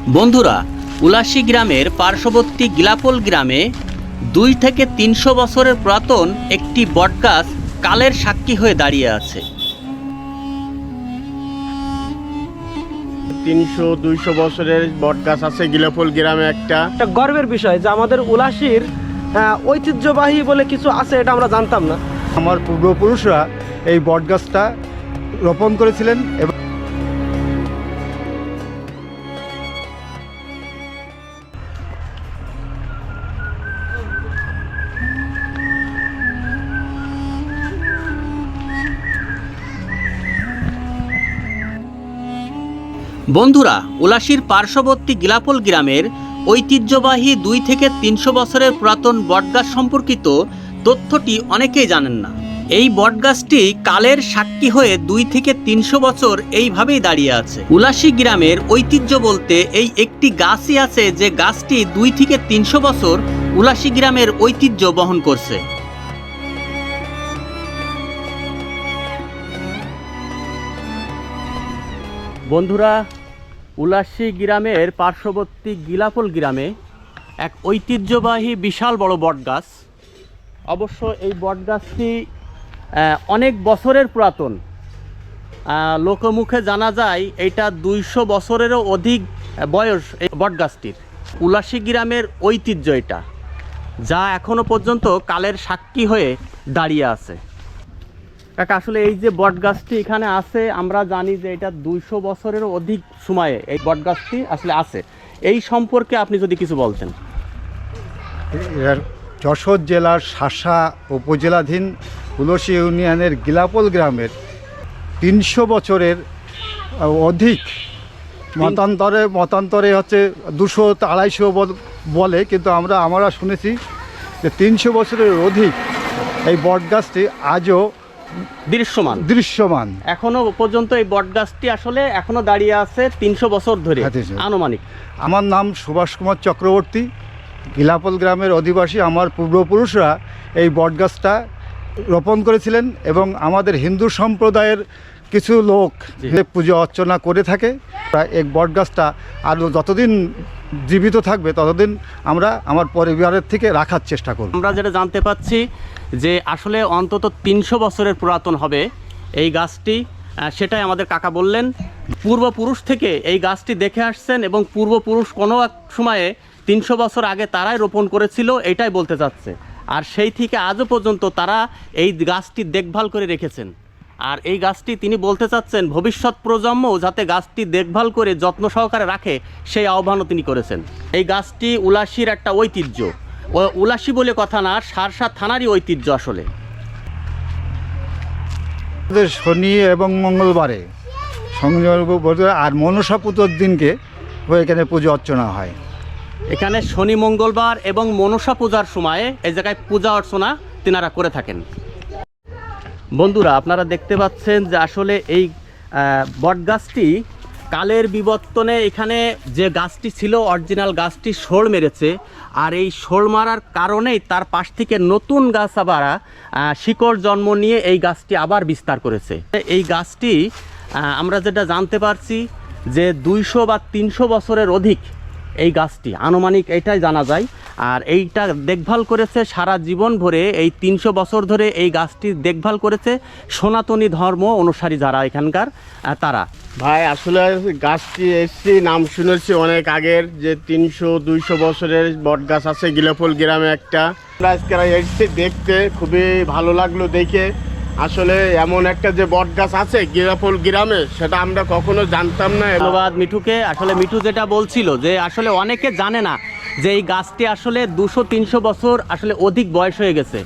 বন্ধুরা, উলাশী গ্রামের পার্শ্ববর্তী গিলাপোল গ্রামে 2 থেকে 300 বছরের পুরাতন একটি বটগাছ কালের সাক্ষী হয়ে দাঁড়িয়ে আছে। 300-200 বছরের বটগাছ আছে গিলাপোল গ্রামে। একটা গর্বের বিষয় যে আমাদের উলাশীর ঐতিহ্যবাহী বলে কিছু আছে, এটা আমরা জানতাম না। আমার পূর্বপুরুষরা এই বটগাছটা রোপণ করেছিলেন এবং বন্ধুরা, উলাশীর পার্শ্ববর্তী গিলাপোল গ্রামের ঐতিহ্যবাহী 2 থেকে 300 বছরের পুরাতন বটগাছ সম্পর্কিত তথ্যটি অনেকেই জানেন না। এই বটগাছটি কালের সাক্ষী হয়ে 2 থেকে 300 বছর এইভাবেই দাঁড়িয়ে আছে। উলাশী গ্রামের ঐতিহ্য বলতে এই একটি গাছই আছে যে গাছটি 2 থেকে 300 বছর উলাশী গ্রামের ঐতিহ্য বহন করছে। বন্ধুরা, উলাশী গ্রামের পার্শ্ববর্তী গিলাপোল গ্রামে এক ঐতিহ্যবাহী বিশাল বড় বটগাছ। অবশ্য এই বটগাছটি অনেক বছরের পুরাতন। লোকমুখে জানা যায় এটা 200 বছরেরও অধিক বয়স এই বটগাছটির। উলাশী গ্রামের ঐতিহ্য এটা, যা এখনো পর্যন্ত কালের সাক্ষী হয়ে দাঁড়িয়ে আছে। কাকা, আসলে এই যে বটগাছটি এখানে আছে, আমরা জানি যে এটা 200 বছরেরও অধিক সময়ে এই বটগাছটি আসলে আছে। এই সম্পর্কে আপনি যদি কিছু বলতেন। এর যশোর জেলার শাসা উপজেলাধীন উলসী ইউনিয়নের গিলাপোল গ্রামের 300 বছরের অধিক, মতান্তরে হচ্ছে 200-250 বলে, কিন্তু আমরা শুনেছি যে 300 বছরের অধিক এই বটগাছটি আজও দৃশ্যমান। এখনো পর্যন্ত এই বটগাছটি আসলে এখনো দাঁড়িয়ে আছে 300 বছর ধরে আনুমানিক। আমার নাম সুভাষ কুমার চক্রবর্তী, গিলাপোল গ্রামের অধিবাসী। আমার পূর্বপুরুষরা এই বটগাছটা রোপণ করেছিলেন এবং আমাদের হিন্দু সম্প্রদায়ের কিছু লোক পূজা অর্চনা করে থাকে। এই বটগাছটা আরও যতদিন জীবিত থাকবে ততদিন আমরা আমার পরিবারের থেকে রাখার চেষ্টা করব। আমরা যেটা জানতে পাচ্ছি যে আসলে অন্তত 300 বছরের পুরাতন হবে এই গাছটি, সেটাই আমাদের কাকা বললেন। পূর্বপুরুষ থেকে এই গাছটি দেখে আসছেন এবং পূর্বপুরুষ কোনো এক সময়ে 300 বছর আগে তারাই রোপণ করেছিল, এটাই বলতে চাচ্ছে। আর সেই থেকে আজও পর্যন্ত তারা এই গাছটি দেখভাল করে রেখেছেন। আর এই গাছটি তিনি বলতে চাচ্ছেন ভবিষ্যৎ প্রজন্ম যাতে গাছটি দেখভাল করে যত্ন সহকারে রাখে, সেই আহ্বানও তিনি করেছেন। এই গাছটি উলাশীর একটা ঐতিহ্য। উলাশী বলে কথা না, শার্শা থানারই ঐতিহ্য আসলে। শনি এবং মঙ্গলবারে আর মনসা পুজোর দিনকে এখানে পুজো অর্চনা হয়। এখানে শনি মঙ্গলবার এবং মনসা পূজার সময়ে এই জায়গায় পূজা অর্চনা তিনারা করে থাকেন। বন্ধুরা, আপনারা দেখতে পাচ্ছেন যে আসলে এই বটগাছটি কালের বিবর্তনে এখানে যে গাছটি ছিল অরিজিনাল গাছটি শোড় মেরেছে, আর এই শোড় মারার কারণেই তার পাশ থেকে নতুন গাছ আবার শিকড় জন্ম নিয়ে এই গাছটি আবার বিস্তার করেছে। এই গাছটি আমরা যেটা জানতে পারছি যে 200 বা 300 বছরের অধিক এই গাছটি আনুমানিক, এইটাই জানা যায়। আর এইটা দেখভাল করেছে সারা জীবন ভরে, এই 300 বছর ধরে এই গাছটি দেখভাল করেছে সনাতনী ধর্ম অনুসারী যারা এখানকার তারা। ভাই, আসলে গাছটি এসছি, নাম শুনেছি অনেক আগের, যে 300-200 বছরের বটগাছ আছে গিলাপোল গ্রামে একটা। আজকে এসছি দেখতে, খুবই ভালো লাগলো দেখে। আসলে এমন একটা যে বটগাছ আছে গিলাপোল গ্রামে, সেটা আমরা কখনো জানতাম না। ধন্যবাদ মিঠুকে। আসলে মিঠু যেটা বলছিল যে আসলে অনেকে জানে না যে এই গাছটি আসলে 200-300 বছর আসলে অধিক বয়স হয়ে গেছে,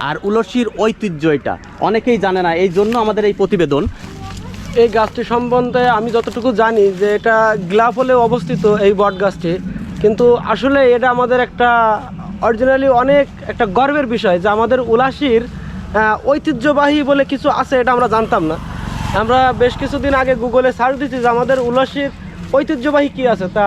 আর উলসীর ঐতিহ্য এটা অনেকেই জানে না। এই জন্য আমাদের এই প্রতিবেদন। এই গাছটি সম্বন্ধে আমি যতটুকু জানি যে এটা গিলাপোলে অবস্থিত এই বট গাছটি, কিন্তু আসলে এটা আমাদের একটা অরিজিনালি অনেক একটা গর্বের বিষয় যে আমাদের উলাশীর ঐতিহ্যবাহী বলে কিছু আছে, এটা আমরা জানতাম না। আমরা বেশ কিছুদিন আগে গুগলে সার্চ দিচ্ছি যে আমাদের উলাশীর ঐতিহ্যবাহী কী আছে, তা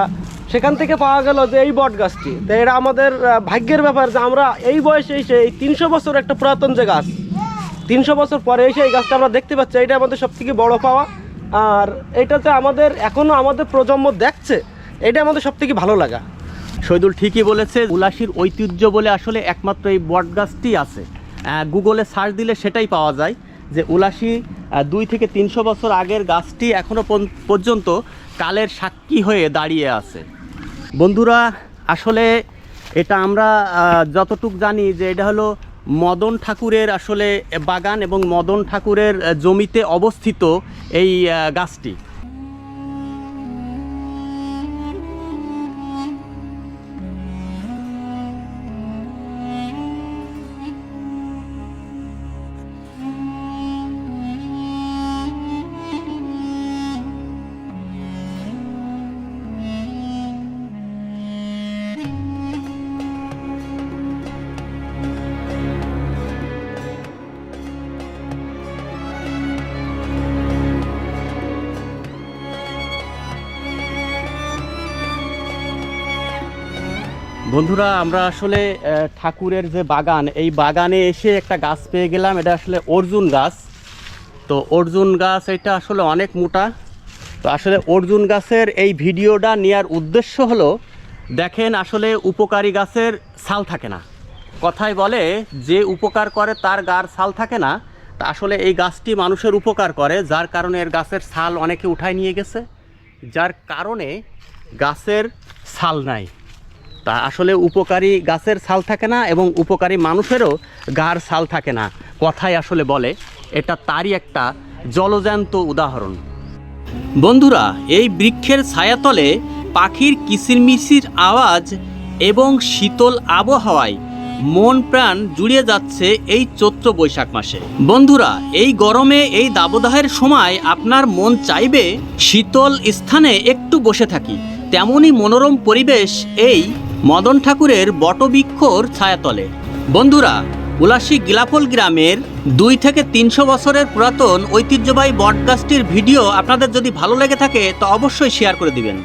সেখান থেকে পাওয়া গেল যে এই বট গাছটি। তো এটা আমাদের ভাগ্যের ব্যাপার যে আমরা এই বয়সে এসে এই 300 বছর একটা পুরাতন যে গাছ, 300 বছর পরে এসে এই গাছটা আমরা দেখতে পাচ্ছি, এটা আমাদের সবথেকে বড় পাওয়া। আর এটাতে আমাদের এখনও আমাদের প্রজন্ম দেখছে এটা আমাদের সব থেকে ভালো লাগা। শহীদুল ঠিকই বলেছে, উলাশির ঐতিহ্য বলে আসলে একমাত্র এই বট গাছটি আছে। গুগলে সার্চ দিলে সেটাই পাওয়া যায় যে উলাশি 2 থেকে 300 বছর আগের গাছটি এখনও পর্যন্ত কালের সাক্ষী হয়ে দাঁড়িয়ে আছে। বন্ধুরা, আসলে এটা আমরা যতটুক জানি যে এটা হলো মদন ঠাকুরের আসলে বাগান এবং মদন ঠাকুরের জমিতে অবস্থিত এই গাছটি। বন্ধুরা, আমরা আসলে ঠাকুরের যে বাগান, এই বাগানে এসে একটা গাছ পেয়ে গেলাম। এটা আসলে অর্জুন গাছ। তো অর্জুন গাছ এটা আসলে অনেক মোটা। তো আসলে অর্জুন গাছের এই ভিডিওটা নেওয়ার উদ্দেশ্য হলো, দেখেন আসলে উপকারী গাছের ছাল থাকে না। কথায় বলে যে উপকার করে তার গার ছাল থাকে না। তা আসলে এই গাছটি মানুষের উপকার করে, যার কারণে এর গাছের ছাল অনেকে উঠায় নিয়ে গেছে, যার কারণে গাছের ছাল নাই। তা আসলে উপকারী গাছের ছাল থাকে না এবং উপকারী মানুষেরও গার ছাল থাকে না। কথাই আসলে বলে, এটা তারই একটা জলজ্যান্ত উদাহরণ। বন্ধুরা, এই বৃক্ষের ছায়াতলে পাখির কিচিরমিচির আওয়াজ এবং শীতল আবহাওয়ায় মন প্রাণ জুড়িয়ে যাচ্ছে এই চৈত্র বৈশাখ মাসে। বন্ধুরা, এই গরমে, এই দাবদাহের সময় আপনার মন চাইবে শীতল স্থানে একটু বসে থাকি। তেমনই মনোরম পরিবেশ এই মদন ঠাকুরের বটবৃক্ষর ছায়াতলে। বন্ধুরা, উলাশি গিলাপোল গ্রামের 2 থেকে 300 বছরের পুরাতন ঐতিহ্যবাহী বটগাছটির ভিডিও আপনাদের যদি ভালো লেগে থাকে তো অবশ্যই শেয়ার করে দিবেন।